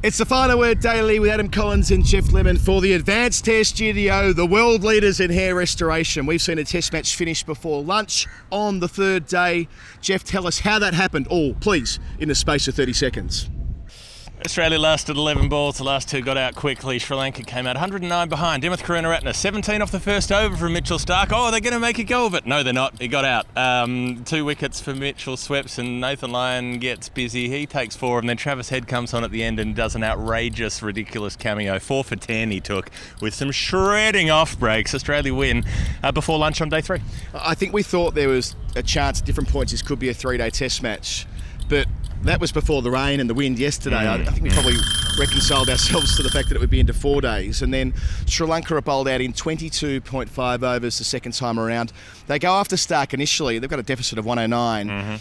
It's the Final Word Daily with Adam Collins and Geoff Lemon for the Advanced Hair Studio, the world leaders in hair restoration. We've seen a test match finish before lunch on the third day. Geoff, tell us how that happened, all, please, in the space of 30 seconds. Australia lasted 11 balls, the last two got out quickly. Sri Lanka came out 109 behind. Dimuth Karunaratne, 17 off the first over from Mitchell Starc. Oh, they're going to make a go of it. No, they're not. He got out. 2 wickets for Mitchell sweeps and Nathan Lyon gets busy. He takes 4 and then Travis Head comes on at the end and does an outrageous, ridiculous cameo. 4 for 10 he took with some shredding off breaks. Australia win before lunch on day 3. I think we thought there was a chance at different points this could be a 3-day test match, but that was before the rain and the wind yesterday. I think we probably reconciled ourselves to the fact that it would be into 4 days. And then Sri Lanka are bowled out in 22.5 overs the second time around. They go after Starc initially. They've got a deficit of 109.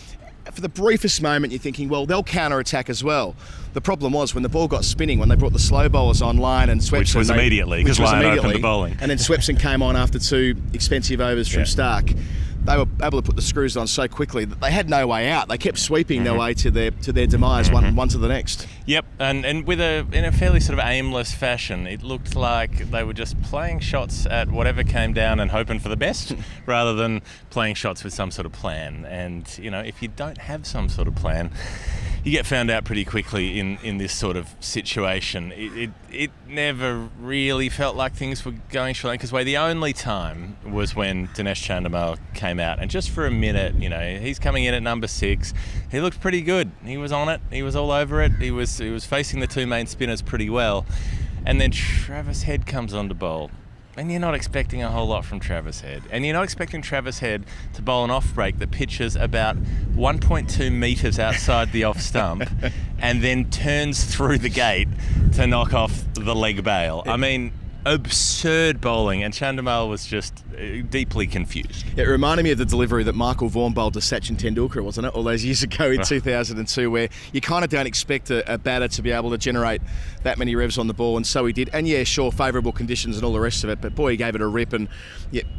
For the briefest moment, you're thinking, well, they'll counter-attack as well. The problem was when the ball got spinning, when they brought the slow bowlers on, Lyon and Swepson. Which was immediately, because Lyon opened the bowling. And then Swepson came on after 2 expensive overs from Starc. They were able to put the screws on so quickly that they had no way out. They kept sweeping their way to their demise, one to the next. Yep, and in a fairly sort of aimless fashion. It looked like they were just playing shots at whatever came down and hoping for the best, rather than playing shots with some sort of plan. And if you don't have some sort of plan, you get found out pretty quickly in this sort of situation. It never really felt like things were going Sri Lanka's way. The only time was when Dinesh Chandimal came out, and just for a minute, he's coming in at number 6. He looked pretty good. He was on it. He was all over it. He was facing the 2 main spinners pretty well, and then Travis Head comes on to bowl. And you're not expecting a whole lot from Travis Head. And you're not expecting Travis Head to bowl an off break that pitches about 1.2 metres outside the off stump and then turns through the gate to knock off the leg bail. I mean, absurd bowling, and Chandimal was just deeply confused. It reminded me of the delivery that Michael Vaughan bowled to Sachin Tendulkar, wasn't it, all those years ago in 2002, where you kind of don't expect a batter to be able to generate that many revs on the ball, and so he did. And yeah, sure, favourable conditions and all the rest of it, but boy, he gave it a rip. And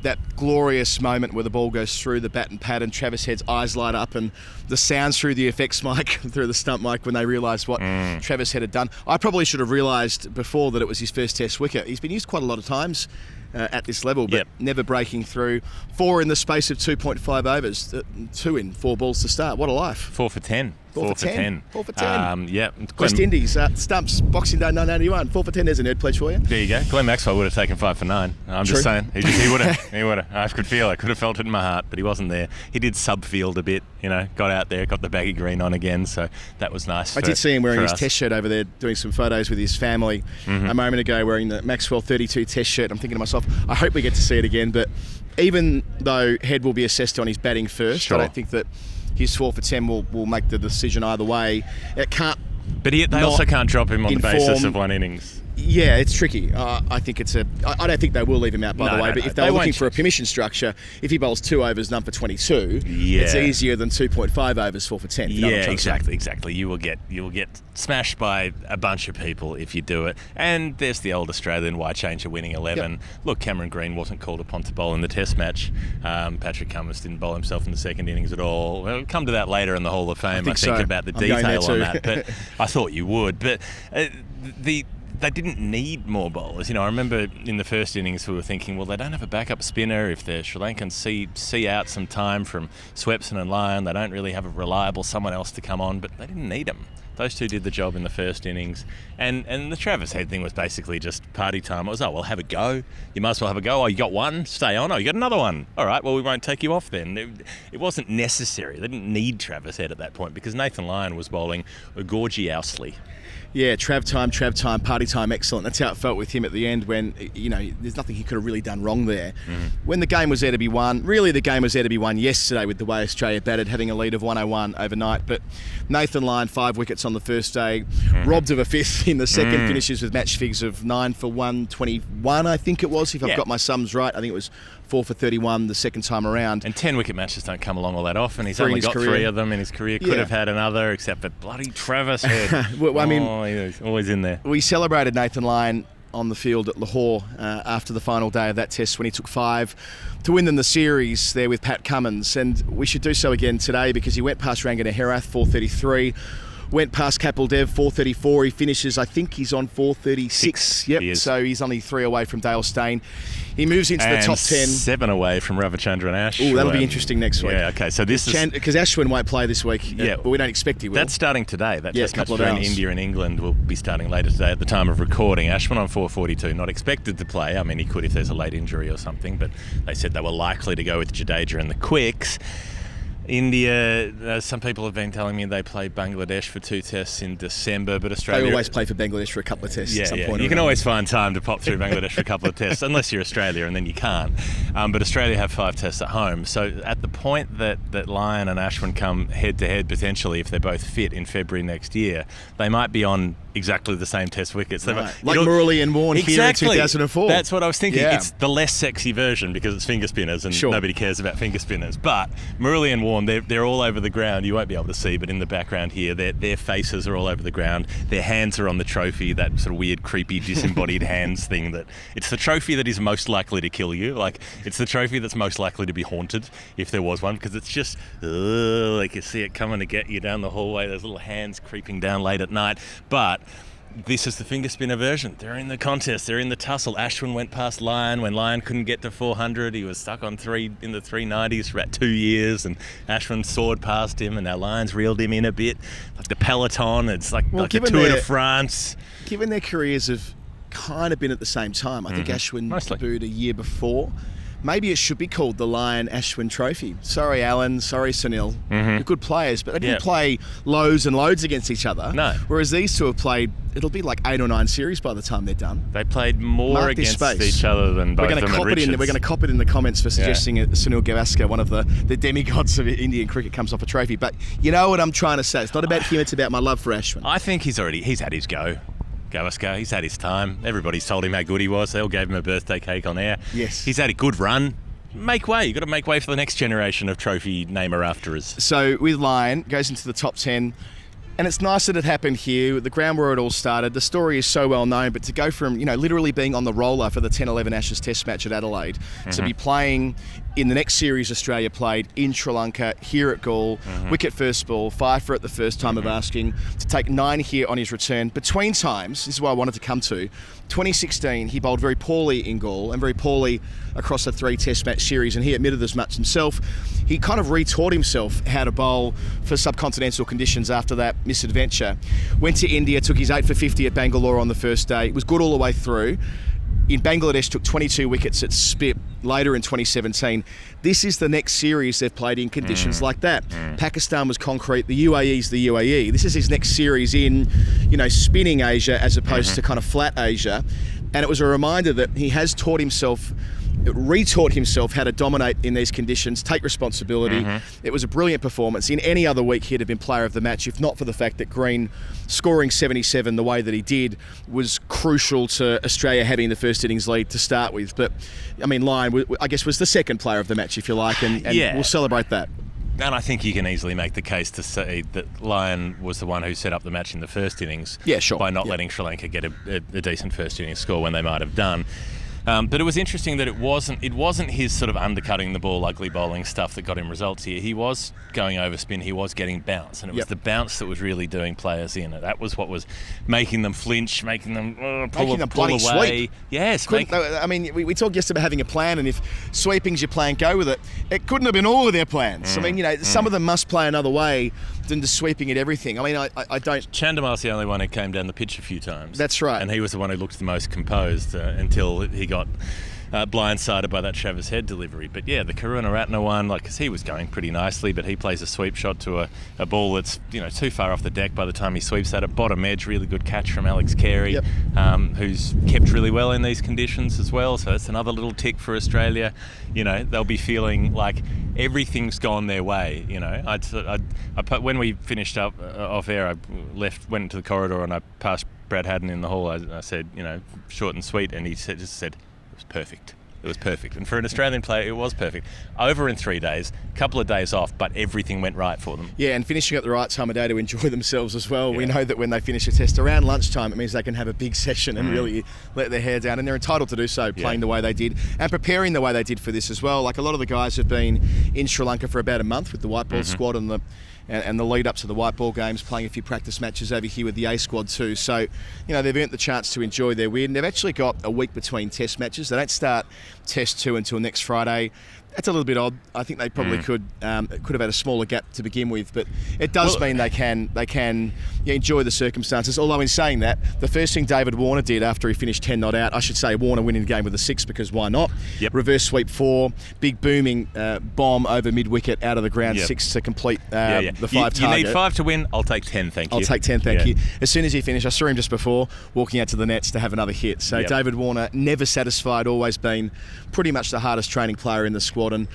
that glorious moment where the ball goes through the bat and pad and Travis Head's eyes light up and the sounds through the effects mic, through the stump mic, when they realised what Travis Head had done. I probably should have realised before that it was his first test wicket. He's been used quite a lot of times at this level, but never breaking through. 4 in the space of 2.5 overs, 2 in 4 balls to start. What a life. 4 for 10. 4 for 10. 4 for 10. Yeah. West Indies, stumps, Boxing Day 1981. 4 for 10, there's a nerd pledge for you. There you go. Glenn Maxwell would have taken 5 for 9. I'm just saying. He would have. He would have. I could have felt it in my heart, but he wasn't there. He did subfield a bit, got out there, got the baggy green on again, so that was nice. I did see him wearing his test shirt over there, doing some photos with his family a moment ago, wearing the Maxwell 32 test shirt. I'm thinking to myself, I hope we get to see it again, but even though Head will be assessed on his batting first, I don't think that his 4 for 10 will make the decision either way. It can't. But they also can't drop him on the basis of one innings. Yeah, it's tricky. I think I don't think they will leave him out, by the way. But if they're looking for a permission structure, if he bowls 2 overs, none for 22, it's easier than 2.5 overs, 4 for 10. Exactly. You will get smashed by a bunch of people if you do it. And there's the old Australian why change a winning 11. Look, Cameron Green wasn't called upon to bowl in the Test match. Patrick Cummins didn't bowl himself in the second innings at all. We'll come to that later in the Hall of Fame. I think about the detail on that, but I thought you would. But they didn't need more bowlers. I remember in the first innings we were thinking, well, they don't have a backup spinner. If the Sri Lankans see out some time from Swepson and Lyon, they don't really have a reliable someone else to come on, but they didn't need them. Those two did the job in the first innings. And the Travis Head thing was basically just party time. It was, have a go. You might as well have a go. Oh, you got one? Stay on. Oh, you got another one. All right, well, we won't take you off then. It wasn't necessary. They didn't need Travis Head at that point because Nathan Lyon was bowling gorgeously. Yeah, Trav time, party time, excellent. That's how it felt with him at the end when, there's nothing he could have really done wrong there. When the game was there to be won, really the game was there to be won yesterday with the way Australia batted, having a lead of 101 overnight. But Nathan Lyon, 5 wickets on the first day, robbed of a 5th in the second, finishes with match figures of 9 for 121, I think it was, if I've got my sums right. I think it was 4 for 31 the second time around. And 10 wicket matches don't come along all that often. He's only got 3 of them in his career. Could have had another, except for bloody Travis Head. Well, he's always in there. We celebrated Nathan Lyon on the field at Lahore after the final day of that test when he took 5 to win them the series there with Pat Cummins. And we should do so again today because he went past Rangana Herath, 433. went past Kapil Dev, 434. He finishes, I think he's on 436. Yep, so he's only 3 away from Dale Steyn. He moves into the top 10. 7 away from Ravichandran Ash. Oh, that'll be interesting next week. Yeah, okay. So this is... Because Ashwin won't play this week, but we don't expect he will. That's starting today. That test match couple of between hours. India and England will be starting later today at the time of recording. Ashwin on 442, not expected to play. I mean, he could if there's a late injury or something, but they said they were likely to go with Jadeja and the quicks. India, some people have been telling me they play Bangladesh for 2 tests in December, but Australia... They always play for Bangladesh for a couple of tests at some point. You can always find time to pop through Bangladesh for a couple of tests, unless you're Australia, and then you can't. But Australia have 5 tests at home. So at the point that Lyon and Ashwin come head-to-head, potentially, if they're both fit in February next year, they might be on exactly the same test wickets. Right. Like Murali and Warne here in 2004. That's what I was thinking. Yeah. It's the less sexy version because it's finger spinners and nobody cares about finger spinners. But Murali and Warne, they're all over the ground. You won't be able to see, but in the background here, their faces are all over the ground. Their hands are on the trophy, that sort of weird, creepy, disembodied hands thing. That it's the trophy that is most likely to kill you. Like, it's the trophy that's most likely to be haunted if there was one, because it's just, like you see it coming to get you down the hallway, those little hands creeping down late at night. But this is the finger spinner version. They're in the contest. They're in the tussle. Ashwin went past Lyon when Lyon couldn't get to 400. He was stuck on 3 in the 390s for about 2 years, and Ashwin soared past him, and now Lyon's reeled him in a bit. Like the peloton, it's like the Tour de France. Given their careers have kind of been at the same time, I think Ashwin debuted a year before. Maybe it should be called the Lyon-Ashwin Trophy. Sorry, Alan. Sorry, Sunil. They're good players, but they didn't play loads and loads against each other. No. Whereas these two have played, it'll be like 8 or 9 series by the time they're done. They played more against each other than both of them at Richards. We're going to cop it in the comments for suggesting Sunil Gavaskar, one of the demigods of Indian cricket, comes off a trophy. But you know what I'm trying to say. It's not about him, it's about my love for Ashwin. I think he's had his go. Gavaskar, he's had his time. Everybody's told him how good he was. They all gave him a birthday cake on air. Yes. He's had a good run. Make way. You've got to make way for the next generation of trophy namer afterers. So with Lyon, goes into the top 10. And it's nice that it happened here, the ground where it all started. The story is so well known, but to go from, literally being on the roller for the 10-11 Ashes Test match at Adelaide, to be playing in the next series Australia played in Sri Lanka, here at Galle, wicket first ball, 5 for it the first time of asking, to take 9 here on his return. Between times, this is what I wanted to come to, 2016, he bowled very poorly in Galle and very poorly across the 3 Test match series, and he admitted as much himself. He kind of retaught himself how to bowl for subcontinental conditions after that misadventure. Went to India, took his 8 for 50 at Bangalore on the first day. It was good all the way through. In Bangladesh, took 22 wickets at Spit later in 2017. This is the next series they've played in conditions like that. Pakistan was concrete. The UAE's the UAE. This is his next series in, spinning Asia as opposed to kind of flat Asia. And it was a reminder that he has retaught himself how to dominate in these conditions, take responsibility. It was a brilliant performance. In any other week, he'd have been player of the match, if not for the fact that Green scoring 77 the way that he did was crucial to Australia having the first innings lead to start with. But, Lyon, I guess, was the second player of the match, if you like, and we'll celebrate that. And I think you can easily make the case to say that Lyon was the one who set up the match in the first innings by not letting Sri Lanka get a decent first innings score when they might have done. But it was interesting that it wasn't his sort of undercutting the ball, ugly bowling stuff that got him results here. He was going over spin, he was getting bounce, and it was the bounce that was really doing players in. That was what was making them flinch, making them pull away. Sweep. Yes. We talked yesterday about having a plan, and if sweeping's your plan, go with it. It couldn't have been all of their plans. Some of them must play another way than just sweeping at everything. I don't... Chandimal's the only one who came down the pitch a few times. That's right. And he was the one who looked the most composed until he got blindsided by that Travis Head delivery. But the Karunaratne one, because he was going pretty nicely, but he plays a sweep shot to a ball that's too far off the deck by the time he sweeps at it. Bottom edge, really good catch from Alex Carey, who's kept really well in these conditions as well. So it's another little tick for Australia. They'll be feeling like everything's gone their way. When we finished up off air, I went into the corridor and I passed Brad Haddon in the hall. I said, short and sweet, and he just said, it was perfect. It was perfect. And for an Australian player, it was perfect. Over in 3 days, a couple of days off, but everything went right for them. Yeah, and finishing at the right time of day to enjoy themselves as well. Yeah. We know that when they finish a test around lunchtime, it means they can have a big session and really let their hair down. And they're entitled to do so, playing the way they did and preparing the way they did for this as well. Like, a lot of the guys have been in Sri Lanka for about a month with the white ball squad and and the lead up to the white ball games, playing a few practice matches over here with the A squad too. So, they've earned the chance to enjoy their win. They've actually got a week between test matches. They don't start test 2 until next Friday. That's a little bit odd. I think they probably could have had a smaller gap to begin with, but it does mean they can enjoy the circumstances. Although in saying that, the first thing David Warner did after he finished 10 not out, I should say Warner winning the game with a 6 because why not? Yep. Reverse sweep 4, big booming bomb over mid wicket out of the ground, 6 to complete the 5 target. You need 5 to win. I'll take 10, thank you. I'll take 10, thank you. As soon as he finished, I saw him just before walking out to the nets to have another hit. So David Warner, never satisfied, always been pretty much the hardest training player in the squad, and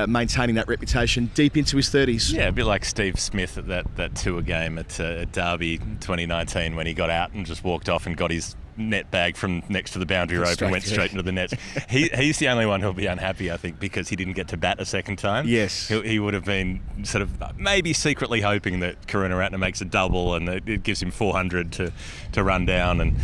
maintaining that reputation deep into his 30s. Yeah, a bit like Steve Smith at that tour game at Derby 2019 when he got out and just walked off and got his net bag from next to the boundary rope and went straight into the nets. He's the only one who'll be unhappy, I think, because he didn't get to bat a second time. Yes. He would have been sort of maybe secretly hoping that Karunaratne makes a double and it gives him 400 to run down. And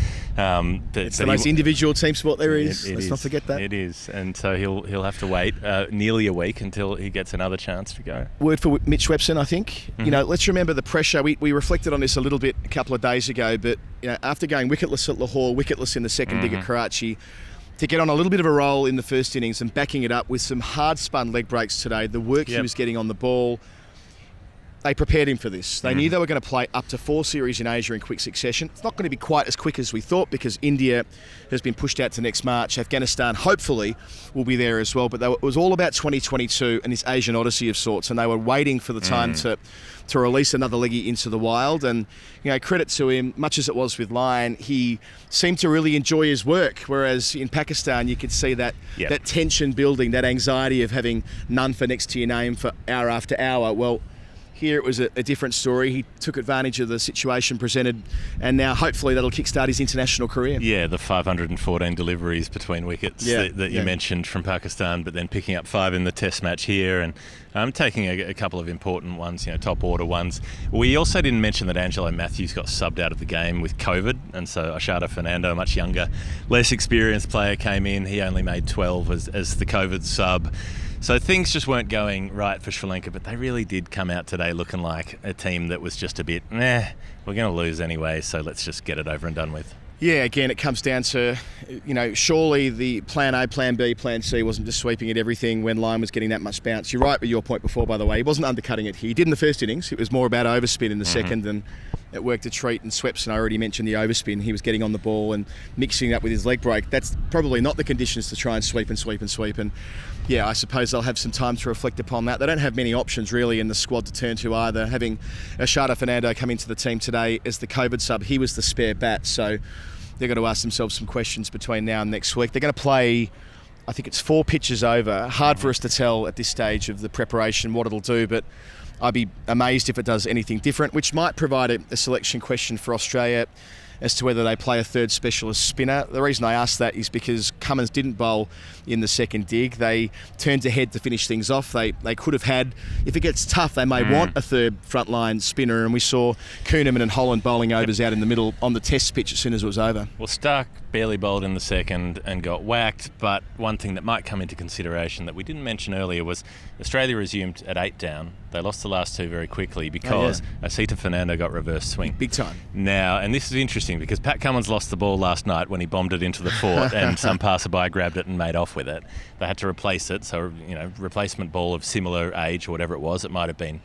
it's the most individual team sport there is. Let's not forget that. It is. And so he'll have to wait nearly a week until he gets another chance to go. Word for Mitch Webson, I think. Let's remember the pressure. We reflected on this a little bit a couple of days ago, but after going wicketless at Lahore, wicketless in the second dig at Karachi, to get on a little bit of a roll in the first innings and backing it up with some hard spun leg breaks today, the work he was getting on the ball, they prepared him for this. They knew they were going to play up to 4 series in Asia in quick succession. It's not going to be quite as quick as we thought because India has been pushed out to next March. Afghanistan, hopefully, will be there as well. But it was all about 2022 and this Asian Odyssey of sorts, and they were waiting for the time to release another leggy into the wild. And, credit to him, much as it was with Lyon, he seemed to really enjoy his work, whereas in Pakistan you could see that tension building, that anxiety of having none for next to your name for hour after hour. Well, here it was a different story. He took advantage of the situation presented, and now hopefully that'll kickstart his international career. Yeah, the 514 deliveries between wickets that you mentioned from Pakistan, but then picking up 5 in the test match here, and taking a couple of important ones, top order ones. We also didn't mention that Angelo Matthews got subbed out of the game with COVID, and so Ashada Fernando, a much younger, less experienced player, came in. He only made 12 as the COVID sub. So things just weren't going right for Sri Lanka, but they really did come out today looking like a team that was just a bit, we're going to lose anyway, so let's just get it over and done with. Yeah, again, it comes down to, surely the plan A, plan B, plan C wasn't just sweeping at everything when Lyon was getting that much bounce. You're right with your point before, by the way. He wasn't undercutting it here. He did in the first innings. It was more about overspin in the second, and it worked a treat. And Swepson, I already mentioned the overspin. He was getting on the ball and mixing it up with his leg break. That's probably not the conditions to try and sweep and sweep and sweep. And yeah, I suppose they'll have some time to reflect upon that. They don't have many options really in the squad to turn to either. Having Ashada Fernando come into the team today as the COVID sub, he was the spare bat. So they're going to ask themselves some questions between now and next week. They're going to play, I think it's 4 pitches over. Hard for us to tell at this stage of the preparation what it'll do, but I'd be amazed if it does anything different, which might provide a selection question for Australia as to whether they play a third specialist spinner. The reason I ask that is because Cummins didn't bowl in the second dig. They turned ahead to finish things off. They could have had, if it gets tough, they may want a third frontline spinner, and we saw Kuhnemann and Holland bowling overs out in the middle on the test pitch as soon as it was over. Well, Stark barely bowled in the second and got whacked, but one thing that might come into consideration that we didn't mention earlier was Australia resumed at 8 down. They lost the last 2 very quickly because Asita Fernando got reverse swing. Big time. Now, and this is interesting because Pat Cummins lost the ball last night when he bombed it into the fort and some passerby grabbed it and made off with it. They had to replace it, so, replacement ball of similar age or whatever it was. It might have been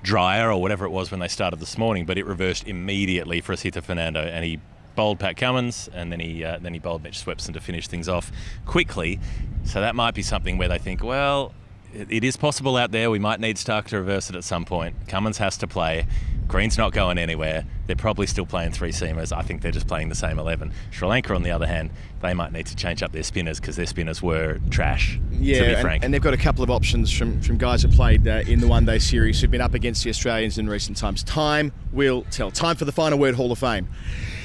drier or whatever it was when they started this morning, but it reversed immediately for Asita Fernando, and he bowled Pat Cummins, and then he bowled Mitch Swepson to finish things off quickly. So that might be something where they think, well, it is possible out there. We might need Stark to reverse it at some point. Cummins has to play. Green's not going anywhere. They're probably still playing 3 seamers. I think they're just playing the same 11. Sri Lanka, on the other hand, they might need to change up their spinners because their spinners were trash, to be frank. And they've got a couple of options from guys who played in the one-day series who've been up against the Australians in recent times. Time will tell. Time for the Final Word Hall of Fame.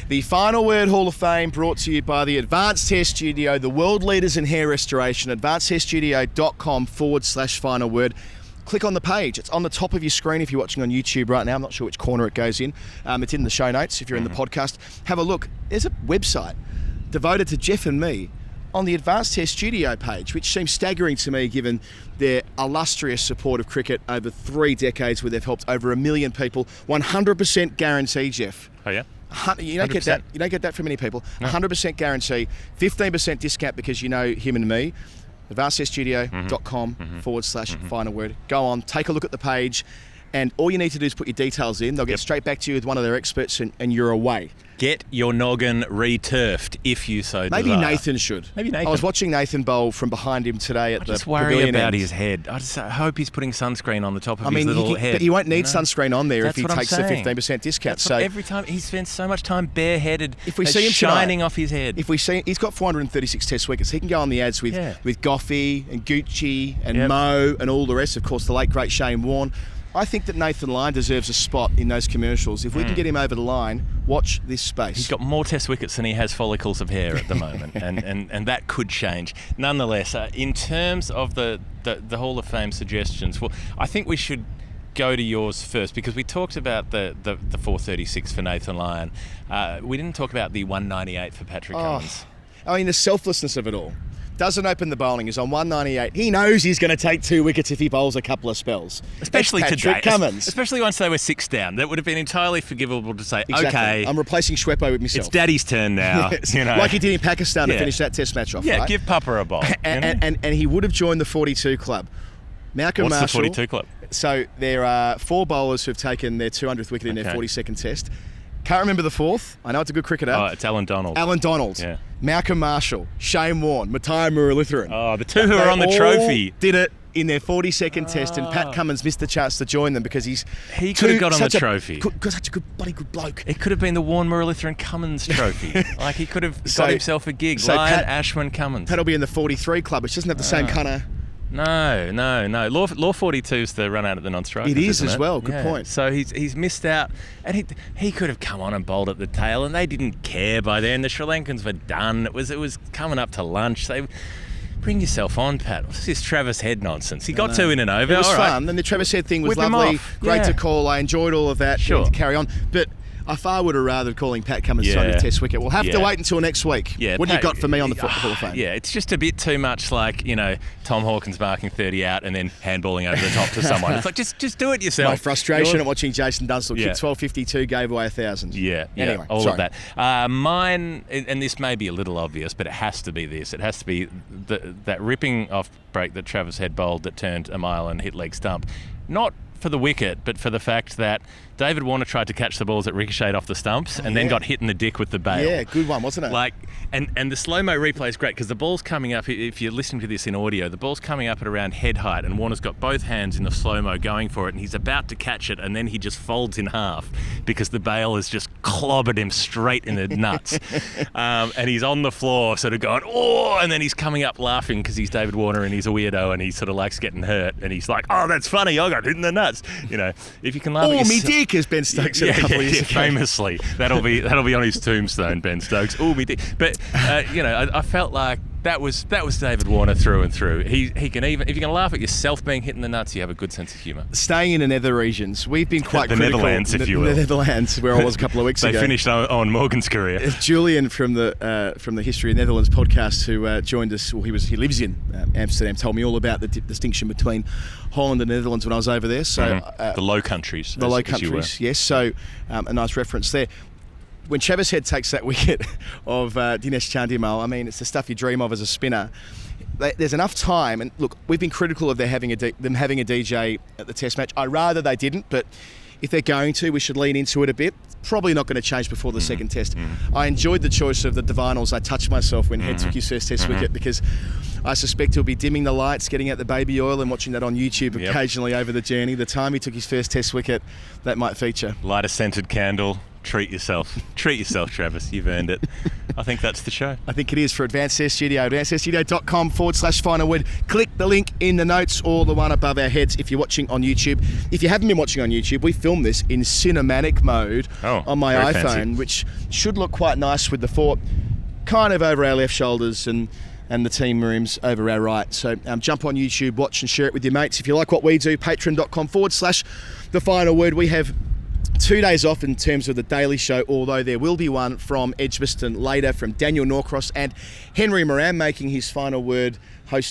The Final Word Hall of Fame brought to you by the Advanced Hair Studio, the world leaders in hair restoration, advancedhairstudio.com/final word. Click on the page. It's on the top of your screen if you're watching on YouTube right now. I'm not sure which corner it goes in. It's in the show notes if you're in the podcast. Have a look. There's a website devoted to Geoff and me on the Advanced Test Studio page, which seems staggering to me given their illustrious support of cricket over 3 decades where they've helped over 1 million people. 100% guarantee, Geoff. Oh, yeah? You don't get 100%. that. You don't get that from many people. No. 100% guarantee. 15% discount because you know him and me. AdvancedTestStudio.com/final word. Go on, take a look at the page, and all you need to do is put your details in. They'll get straight back to you with one of their experts, and you're away. Get your noggin re-turfed if you so Maybe desire. Nathan should. Maybe Nathan. I was watching Nathan bowl from behind him today at I the just worry pavilion about end. his head. I hope he's putting sunscreen on the top of I mean, his little head. but he won't need sunscreen on there That's if he what I'm takes the saying. 15% discount. That's So what every time he spends so much time bareheaded, if we see him shining tonight, off his head. if we see, he's got 436 Test wickets. He can go on the ads with Goffey and Gucci and Mo and all the rest. Of course, the late great Shane Warne. I think that Nathan Lyon deserves a spot in those commercials. If we can get him over the line, watch this space. He's got more Test wickets than he has follicles of hair at the moment, and that could change. Nonetheless, in terms of the Hall of Fame suggestions, well, I think we should go to yours first because we talked about the 436 for Nathan Lyon. We didn't talk about the 198 for Patrick Cummins. I mean, the selflessness of it all. Doesn't open the bowling. He's on 198. He knows he's going to take 2 wickets if he bowls a couple of spells. Especially Patrick today. Cummins. Especially once they were 6 down. That would have been entirely forgivable to say, Exactly. okay, I'm replacing Shwepo with myself. it's Daddy's turn now. Yes. You know. Like he did in Pakistan to finish that Test match off. Yeah, right? give Papa a bowl. And he would have joined the 42 club. Malcolm What's Marshall. the 42 club? So there are 4 bowlers who've taken their 200th wicket in their 42nd Test. Can't remember the 4th. I know it's a good cricketer. Oh, it's Alan Donald. Alan Donald. Yeah. Malcolm Marshall. Shane Warne. Matthias Muralitharan. Oh, the two who are on the trophy. Did it in their 42nd Test, and Pat Cummins missed the chance to join them because he could have got on the trophy. Such a good bloke. It could have been the Warne Muralitharan Cummins trophy. Like he could have got himself a gig. So Lyon Ashwin Cummins. Pat will be in the 43 club, which doesn't have the same kind of... No. Law 42's the run out at the non-strikers. It is isn't as it? well. Good point. So he's missed out, and he could have come on and bowled at the tail, and they didn't care by then. The Sri Lankans were done. It was coming up to lunch. They bring yourself on, Pat. What's this Travis Head nonsense? He got 2 in and over. It was all fun, right. and the Travis Head thing was Whip him lovely. off. Great to call. I enjoyed all of that. Sure. To carry on, but I far would have rather calling Pat Cummins 200th Test wicket. We'll have to wait until next week. Yeah, what do you got for me on the Hall of Fame? Yeah, it's just a bit too much like, Tom Hawkins marking 30 out and then handballing over the top to someone. It's like, just do it yourself. My frustration at watching Jason Dunstall kick 1252 gave away 1,000. Yeah. Anyway, all of that. Mine, and this may be a little obvious, but it has to be this. It has to be that ripping off break that Travis Head bowled that turned a mile and hit leg stump. Not for the wicket, but for the fact that David Warner tried to catch the balls that ricocheted off the stumps and then got hit in the dick with the bail. Yeah, good one, wasn't it? And the slow-mo replay is great because the ball's coming up, if you're listening to this in audio, the ball's coming up at around head height and Warner's got both hands in the slow-mo going for it and he's about to catch it and then he just folds in half because the bail has just clobbered him straight in the nuts. And he's on the floor sort of going, oh, and then he's coming up laughing because he's David Warner and he's a weirdo and he sort of likes getting hurt and he's like, oh, that's funny, I got hit in the nuts. If you can laugh at yourself. me dick, as Ben Stokes said a couple of years ago. Famously. That'll be on his tombstone, Ben Stokes. Oh, me dick. But, I felt like that was David Warner through and through. He can even, if you can laugh at yourself being hit in the nuts, you have a good sense of humour. Staying in the nether regions, we've been quite the critical. Netherlands, if you will. The Netherlands, where I was a couple of weeks ago. They finished on Morgan's career. Julian from the History of Netherlands podcast, who joined us, well, he lives in Amsterdam, told me all about the distinction between Holland and the Netherlands when I was over there. So the Low Countries. The Low Countries, yes. So a nice reference there. When Travis Head takes that wicket of Dinesh Chandimal, I mean, it's the stuff you dream of as a spinner. There's enough time, and look, we've been critical of them having a DJ at the Test match. I'd rather they didn't, but if they're going to, we should lean into it a bit. Probably not going to change before the second Test. I enjoyed the choice of the Divinals. I touched myself when Head took his first Test wicket because I suspect he'll be dimming the lights, getting out the baby oil and watching that on YouTube occasionally over the journey. The time he took his first Test wicket, that might feature. Light a scented candle. Treat yourself, Travis. You've earned it. I think that's the show. I think it is for Advanced Test Studio. AdvancedTestStudio.com/final word. Click the link in the notes or the one above our heads if you're watching on YouTube. If you haven't been watching on YouTube, we filmed this in cinematic mode on my iPhone, fancy. which should look quite nice with the fort kind of over our left shoulders and the team rooms over our right. So jump on YouTube, watch and share it with your mates. If you like what we do, patreon.com/the final word. We have 2 days off in terms of the Daily Show, although there will be one from Edgbaston later from Daniel Norcross and Henry Moran making his final word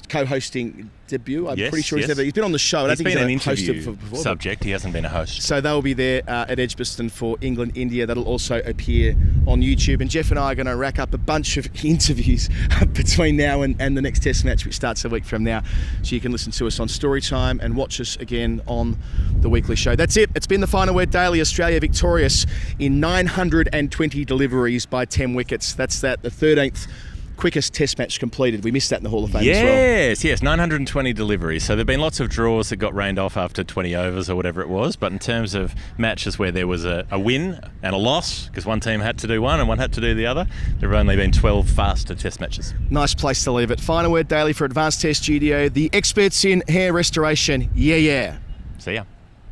co-hosting debut. I'm pretty sure he's been on the show. He's been an interview subject. He hasn't been a host. So they'll be there at Edgbaston for England, India. That'll also appear on YouTube. And Geoff and I are going to rack up a bunch of interviews between now and the next Test match, which starts a week from now. So you can listen to us on Storytime and watch us again on the weekly show. That's it. It's been the Final Word Daily. Australia victorious in 920 deliveries by 10 wickets. That's the 13th quickest Test match completed. We missed that in the Hall of Fame as well. Yes, 920 deliveries. So there have been lots of draws that got rained off after 20 overs or whatever it was. But in terms of matches where there was a win and a loss, because one team had to do one and one had to do the other, there have only been 12 faster Test matches. Nice place to leave it. Final Word Daily for Advanced Test Studio. The experts in hair restoration. Yeah. See ya.